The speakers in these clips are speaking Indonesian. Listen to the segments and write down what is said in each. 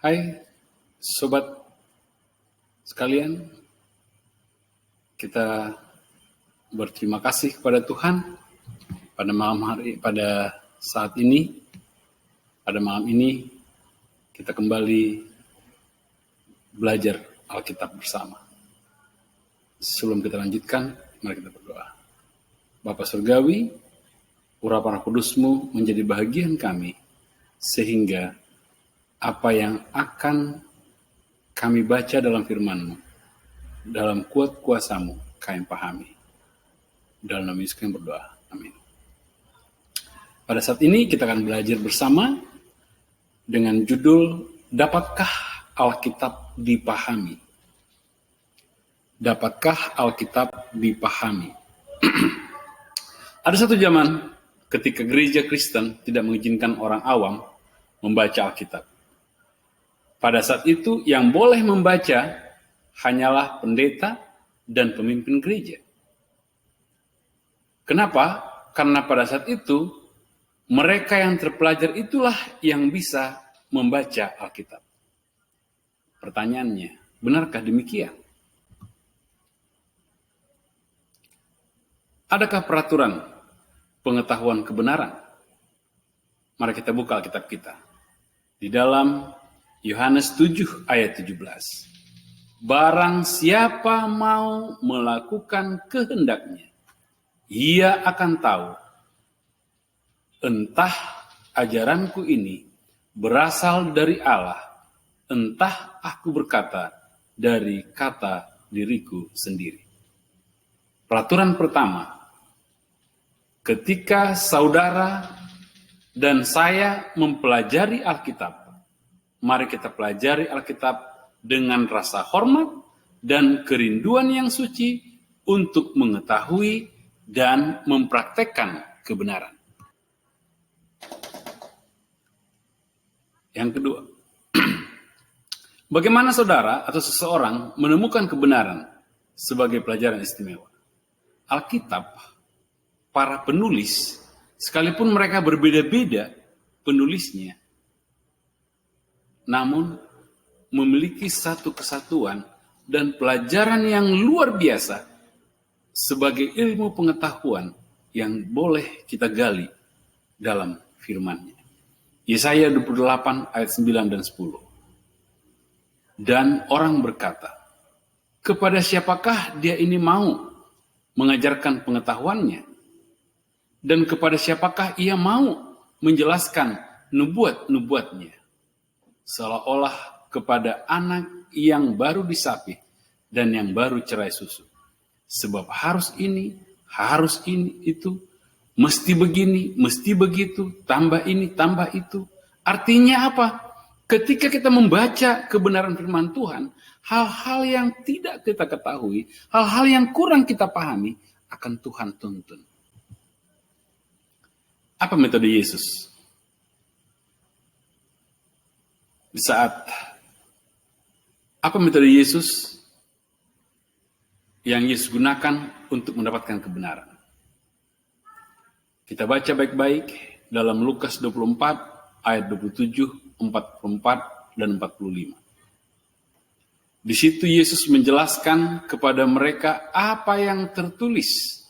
Hai sobat sekalian, kita berterima kasih kepada Tuhan pada saat ini, pada malam ini kita kembali belajar Alkitab bersama. Sebelum kita lanjutkan, mari kita berdoa. Bapa Surgawi, urapan Roh Kudus-Mu menjadi bahagian kami, sehingga apa yang akan kami baca dalam firman-Mu, dalam kuat kuasa-Mu, kami pahami. Dalam nama Yesus kami berdoa. Amin. Pada saat ini kita akan belajar bersama dengan judul, Dapatkah Alkitab dipahami? Dapatkah Alkitab dipahami? Ada satu zaman ketika gereja Kristen tidak mengizinkan orang awam membaca Alkitab. Pada saat itu yang boleh membaca hanyalah pendeta dan pemimpin gereja. Kenapa? Karena pada saat itu mereka yang terpelajar itulah yang bisa membaca Alkitab. Pertanyaannya, benarkah demikian? Adakah peraturan pengetahuan kebenaran? Mari kita buka Alkitab kita. Di dalam Yohanes 7 ayat 17. Barang siapa mau melakukan kehendaknya, ia akan tahu entah ajaranku ini berasal dari Allah, entah aku berkata dari kata diriku sendiri. Peraturan pertama, ketika saudara dan saya mempelajari Alkitab, mari kita pelajari Alkitab dengan rasa hormat dan kerinduan yang suci untuk mengetahui dan mempraktekkan kebenaran. Yang kedua, bagaimana saudara atau seseorang menemukan kebenaran sebagai pelajaran istimewa? Alkitab, para penulis, sekalipun mereka berbeda-beda penulisnya, namun memiliki satu kesatuan dan pelajaran yang luar biasa sebagai ilmu pengetahuan yang boleh kita gali dalam firman-Nya. Yesaya 28 ayat 9 dan 10. Dan orang berkata, kepada siapakah dia ini mau mengajarkan pengetahuannya? Dan kepada siapakah ia mau menjelaskan nubuat-nubuatnya? Seolah-olah kepada anak yang baru disapih dan yang baru cerai susu. Sebab harus ini, itu, mesti begini, mesti begitu, tambah ini, tambah itu. Artinya apa? Ketika kita membaca kebenaran firman Tuhan, hal-hal yang tidak kita ketahui, hal-hal yang kurang kita pahami, akan Tuhan tuntun. Apa metode Yesus? Di saat apa metode Yesus yang Yesus gunakan untuk mendapatkan kebenaran? Kita baca baik-baik dalam Lukas 24 ayat 27, 44 dan 45. Di situ Yesus menjelaskan kepada mereka apa yang tertulis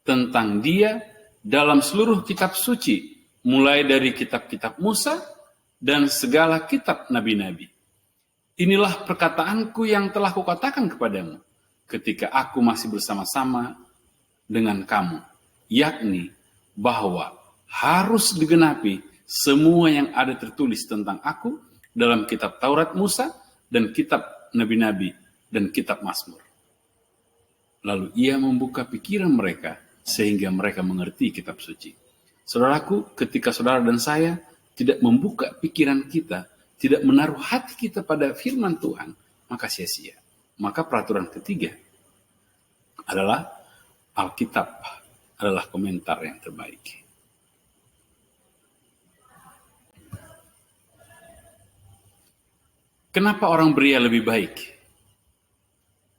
tentang Dia dalam seluruh kitab suci, mulai dari kitab-kitab Musa dan segala kitab nabi-nabi. Inilah perkataanku yang telah kukatakan kepadamu ketika aku masih bersama-sama dengan kamu, yakni bahwa harus digenapi semua yang ada tertulis tentang aku dalam kitab Taurat Musa dan kitab nabi-nabi dan kitab Mazmur. Lalu ia membuka pikiran mereka sehingga mereka mengerti kitab suci. Saudaraku, ketika saudara dan saya tidak membuka pikiran kita, tidak menaruh hati kita pada firman Tuhan, maka sia-sia. Maka peraturan ketiga adalah Alkitab adalah komentar yang terbaik. Kenapa orang beria lebih baik?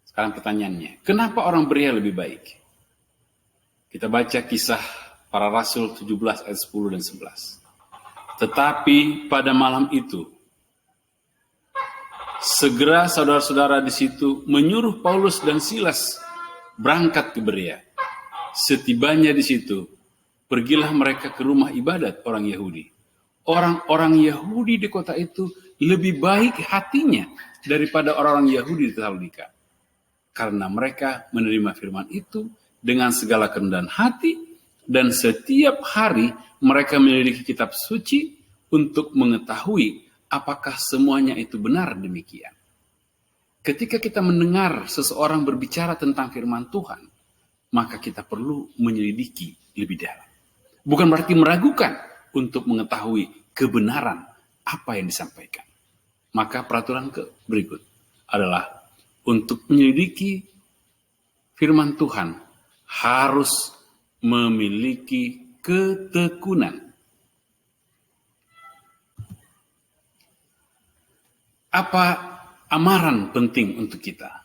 Sekarang pertanyaannya, kenapa orang beria lebih baik? Kita baca kisah para rasul 17 ayat 10 dan 11. Tetapi pada malam itu, Segera saudara-saudara di situ menyuruh Paulus dan Silas berangkat ke Berea. Setibanya di situ, pergilah mereka ke rumah ibadat orang Yahudi. Orang-orang Yahudi di kota itu lebih baik hatinya daripada orang-orang Yahudi di Tesalonika. Karena mereka menerima firman itu dengan segala kerendahan hati, dan setiap hari mereka menyelidiki kitab suci untuk mengetahui apakah semuanya itu benar demikian. Ketika kita mendengar seseorang berbicara tentang firman Tuhan, maka kita perlu menyelidiki lebih dalam. Bukan berarti meragukan untuk mengetahui kebenaran apa yang disampaikan. Maka peraturan berikut adalah untuk menyelidiki firman Tuhan harus memiliki ketekunan. Apa amaran penting untuk kita?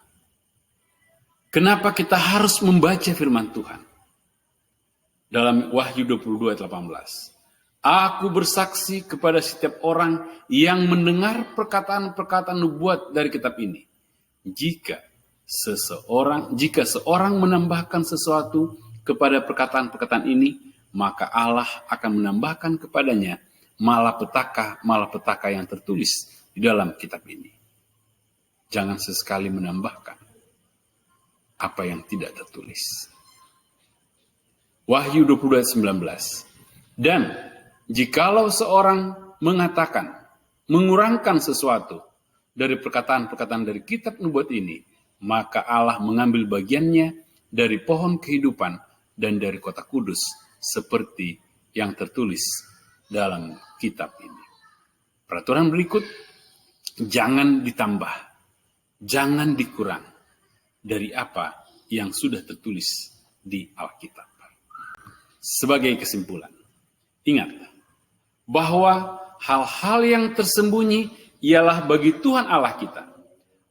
Kenapa kita harus membaca firman Tuhan? Dalam Wahyu 22 ayat 18. Aku bersaksi kepada setiap orang yang mendengar perkataan-perkataan nubuat dari kitab ini. Jika seorang menambahkan sesuatu kepada perkataan-perkataan ini, maka Allah akan menambahkan kepadanya malapetaka yang tertulis di dalam kitab ini. Jangan sesekali menambahkan apa yang tidak tertulis. Wahyu 22 ayat 19. Dan jikalau seorang mengurangkan sesuatu dari perkataan-perkataan dari kitab nubuat ini, maka Allah mengambil bagiannya dari pohon kehidupan dan dari kota kudus, seperti yang tertulis dalam kitab ini. Peraturan berikut, jangan ditambah, jangan dikurang dari apa yang sudah tertulis di Alkitab. Sebagai kesimpulan, ingat bahwa hal-hal yang tersembunyi ialah bagi Tuhan Allah kita.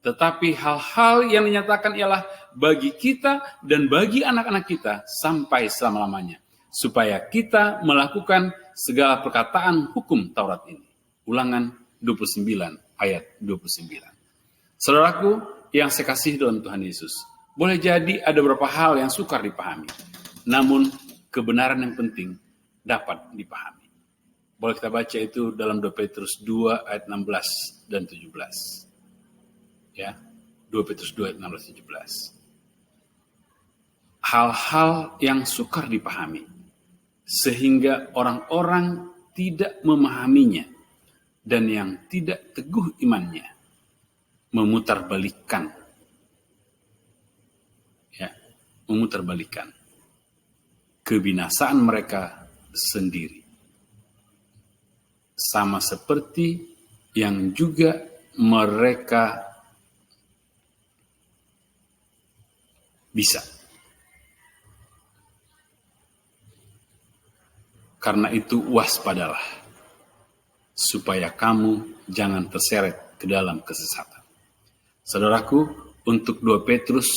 Tetapi hal-hal yang dinyatakan ialah bagi kita dan bagi anak-anak kita sampai selama-lamanya. Supaya kita melakukan segala perkataan hukum Taurat ini. Ulangan 29 ayat 29. Saudaraku yang saya kasih dalam Tuhan Yesus. Boleh jadi ada beberapa hal yang sukar dipahami. Namun kebenaran yang penting dapat dipahami. Boleh kita baca itu dalam 2 Petrus 2 ayat 16 dan 17. Ya, 2 Petrus 2 ayat 16 dan 17. Hal-hal yang sukar dipahami sehingga orang-orang tidak memahaminya dan yang tidak teguh imannya memutarbalikkan kebinasaan mereka sendiri. Sama seperti yang juga mereka bisa. Karena itu waspadalah, supaya kamu jangan terseret ke dalam kesesatan. Saudaraku, untuk 2 Petrus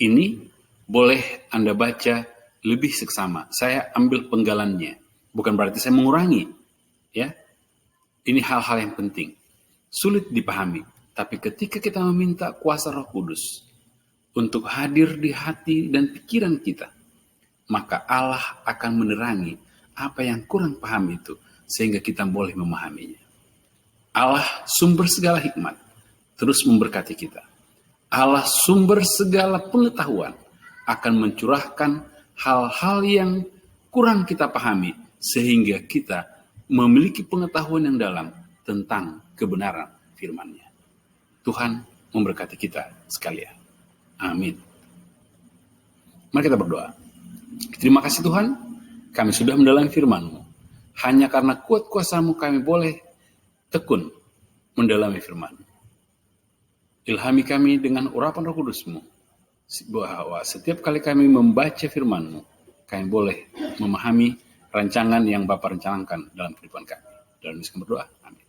ini boleh Anda baca lebih seksama. Saya ambil penggalannya, bukan berarti saya mengurangi. Ya, ini hal-hal yang penting, sulit dipahami. Tapi ketika kita meminta kuasa Roh Kudus untuk hadir di hati dan pikiran kita, maka Allah akan menerangi apa yang kurang paham itu, sehingga kita boleh memahaminya. Allah sumber segala hikmat, terus memberkati kita. Allah sumber segala pengetahuan, akan mencurahkan hal-hal yang kurang kita pahami, sehingga kita memiliki pengetahuan yang dalam tentang kebenaran firman-Nya. Tuhan memberkati kita sekalian. Amin. Mari kita berdoa. Terima kasih Tuhan, kami sudah mendalami firman-Mu. Hanya karena kuat kuasa-Mu kami boleh tekun mendalami firman-Mu. Ilhami kami dengan urapan Roh Kudus-Mu, bahwa setiap kali kami membaca firman-Mu, kami boleh memahami rancangan yang Bapa rencanakan dalam kehidupan kami. Dalam Yesus kami berdoa. Amin.